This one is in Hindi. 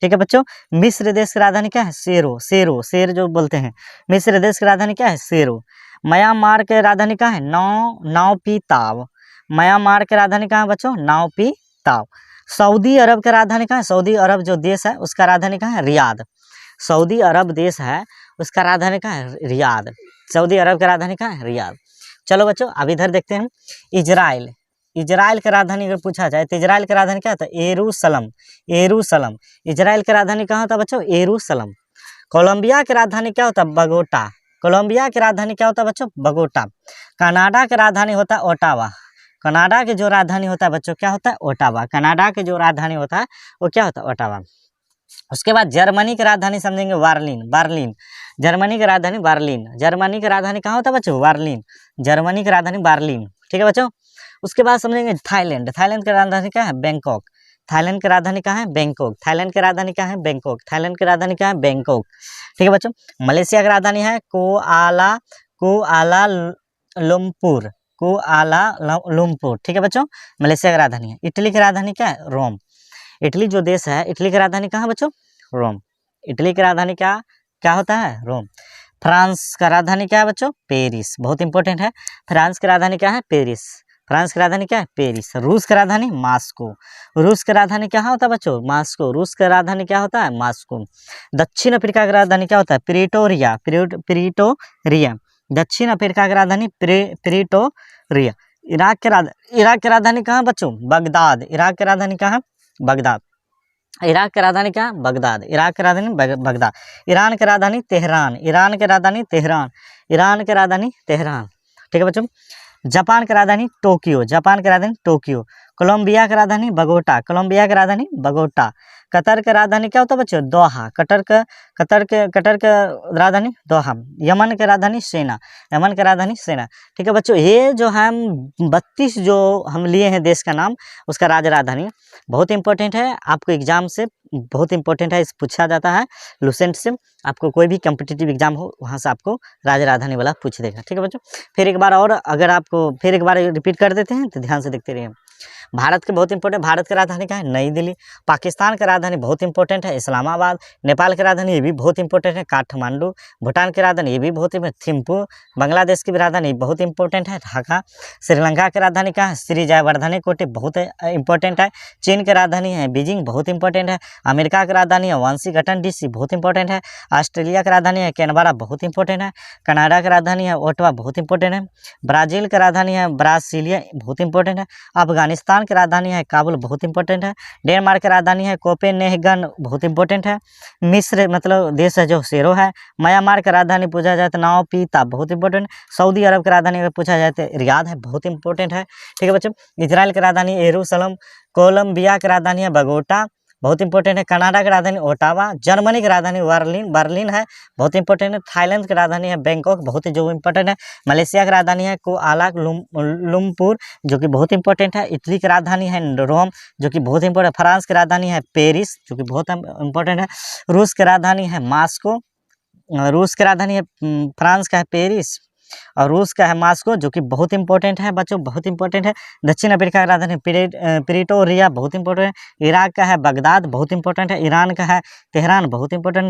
ठीक है बच्चों। मिस्र देश की राजधानी क्या है? शेर जो बोलते हैं। मिस्र देश की राजधानी क्या है? शेरो। म्यांमार की राजधानी क्या है? नाओपिताव। म्यांमार की राजधानी कहाँ है बच्चों? नाओपिताव। सऊदी अरब की राजधानी कहाँ है? सऊदी अरब जो देश है उसका राजधानी कहाँ है? रियाद। सऊदी अरब देश है उसका राजधानी कहाँ है? रियाद। सऊदी अरब की राजधानी कहाँ है? रियाद। चलो बच्चों अब इधर देखते हैं। इजराइल। इजराइल की राजधानी अगर पूछा जाए तो इजराइल की राजधानी क्या होता है? एरूशलम। एरूशलम। इजराइल की राजधानी कहाँ होता है बच्चों? एरूशलम। कोलंबिया की राजधानी क्या होता है? बगोटा। कोलंबिया की राजधानी क्या होता है बच्चों? बगोटा। कनाडा की राजधानी होता है ओटावा। कनाडा की जो राजधानी होता है बच्चों क्या होता है? ओटावा। कनाडा की जो राजधानी होता है वो क्या होता है? ओटावा। उसके बाद जर्मनी की राजधानी समझेंगे बर्लिन। बर्लिन। जर्मनी की राजधानी बर्लिन। जर्मनी की राजधानी कहाँ होता है बच्चों? बर्लिन। जर्मनी की राजधानी बर्लिन। ठीक है बच्चों। उसके बाद समझेंगे थाईलैंड। थाईलैंड की राजधानी क्या है? बैंकॉक। थाईलैंड की राजधानी कहाँ है? बैंकॉक। थाईलैंड की राजधानी क्या है? बैंकॉक। थाईलैंड की राजधानी क्या है? बैंकॉक। ठीक है बच्चों। मलेशिया की राजधानी है कुआला लुम्पुर। कुआलालंपुर। ठीक है बच्चों, मलेशिया की राजधानी है। इटली की राजधानी क्या है? रोम। इटली जो देश है, इटली की राजधानी कहाँ है बच्चों? रोम। इटली की राजधानी क्या क्या होता है? रोम। फ्रांस का राजधानी क्या है बच्चों? पेरिस। बहुत इंपॉर्टेंट है। फ्रांस की राजधानी क्या है? पेरिस। फ्रांस की राजधानी क्या है? पेरिस। रूस की राजधानी मॉस्को। रूस की राजधानी क्या होता है बच्चों? मॉस्को। रूस की राजधानी क्या होता है? मॉस्को। दक्षिण अफ्रीका की राजधानी क्या होता है? प्रिटोरिया। प्रिटोरिया। दक्षिण अफ्रीका की राजधानी प्रिटोरिया। इराक की राजधानी कहाँ बच्चों? बगदाद। इराक की राजधानी कहाँ है? बगदाद। इराक की राजधानी क्या है? बगदाद। इराक की राजधानी बगदाद। ईरान की राजधानी तेहरान। ईरान की राजधानी तेहरान। ईरान की राजधानी तेहरान। ठीक है बच्चों। जापान की राजधानी टोक्यो। जापान की राजधानी टोक्यो। कोलंबिया की राजधानी बगोटा। कोलंबिया की राजधानी बगोटा। कतर की राजधानी क्या होता है बच्चों? दोहा। कतर के राजधानी दोहा। यमन की राजधानी सेना। यमन की राजधानी सेना। ठीक है बच्चों, ये जो हम 32 जो हम लिए हैं देश का नाम, उसका राजधानी बहुत इंपॉर्टेंट है। आपको एग्जाम से बहुत इंपॉर्टेंट है, इस पूछा जाता है लुसेंट से। आपको कोई भी कम्पिटिटिव एग्जाम हो वहाँ से आपको राजधानी वाला पूछ देगा। ठीक है बच्चों। फिर एक बार और अगर आपको फिर एक बार रिपीट कर देते हैं तो ध्यान से देखते रहिए। भारत के बहुत इंपॉर्टेंट, भारत की राजधानी क्या है? नई दिल्ली। पाकिस्तान की राजधानी बहुत इंपॉर्टेंट है, इस्लामाबाद। नेपाल की राजधानी ये भी बहुत इंपॉर्टेंट है, काठमांडू। भूटान की राजधानी ये भी बहुत थिम्पू। बांग्लादेश की भी राजधानी बहुत इंपॉर्टेंट है, ढाका। श्रीलंका की राजधानी क्या है? श्री जयवर्धने कोटे, बहुत इंपॉर्टेंट है। चीन की राजधानी है बीजिंग, बहुत इंपॉर्टेंट है। अमेरिका की राजधानी है वाशिंगटन डीसी, बहुत इंपॉर्टेंट है। ऑस्ट्रेलिया की राजधानी है कैनबरा, बहुत इंपॉर्टेंट है। कनाडा की राजधानी है ओटावा, बहुत इंपॉर्टेंट है। ब्राजील की राजधानी है ब्रासिलिया, बहुत इंपॉर्टेंट है। अफगानिस्तान की राजधानी है काबुल, बहुत इंपॉर्टेंट है। डेनमार्क की राजधानी है कोपेनहेगन, बहुत इंपॉर्टेंट है। मिस्र मतलब देश है जो शेरो है। म्यांमार की राजधानी पूछा जाए तो नाओपिता, बहुत इंपॉर्टेंट। सऊदी अरब की राजधानी अगर पूछा जाए तो रियाद है, बहुत इंपॉर्टेंट है। ठीक है बच्चों। इजराइल की राजधानी यरूशलेम। कोलंबिया की राजधानी है बगोटा, बहुत इंपॉर्टेंट है। कनाडा की राजधानी ओटावा। जर्मनी की राजधानी बर्लिन है, बहुत इंपॉर्टेंट है। थाईलैंड की राजधानी है बैंकॉक, बहुत ही जो इंपॉर्टेंट है। मलेशिया की राजधानी है कुआलालंपुर, जो कि बहुत इंपॉर्टेंट है। इटली की राजधानी है रोम, जो कि बहुत इंपॉर्टेंट है। फ्रांस की राजधानी है पेरिस, जो कि बहुत इंपॉर्टेंट है। रूस की राजधानी है मॉस्को। रूस की राजधानी है फ्रांस का है पेरिस, और रूस का है मॉस्को, जो कि बहुत इंपॉर्टेंट है बच्चों, बहुत इंपॉर्टेंट है। दक्षिण अफ्रीका का राजधानी प्रिटोरिया, बहुत इंपॉर्टेंट है। इराक का है बगदाद, बहुत इंपॉर्टेंट है। ईरान का है तेहरान, बहुत इंपॉर्टेंट है।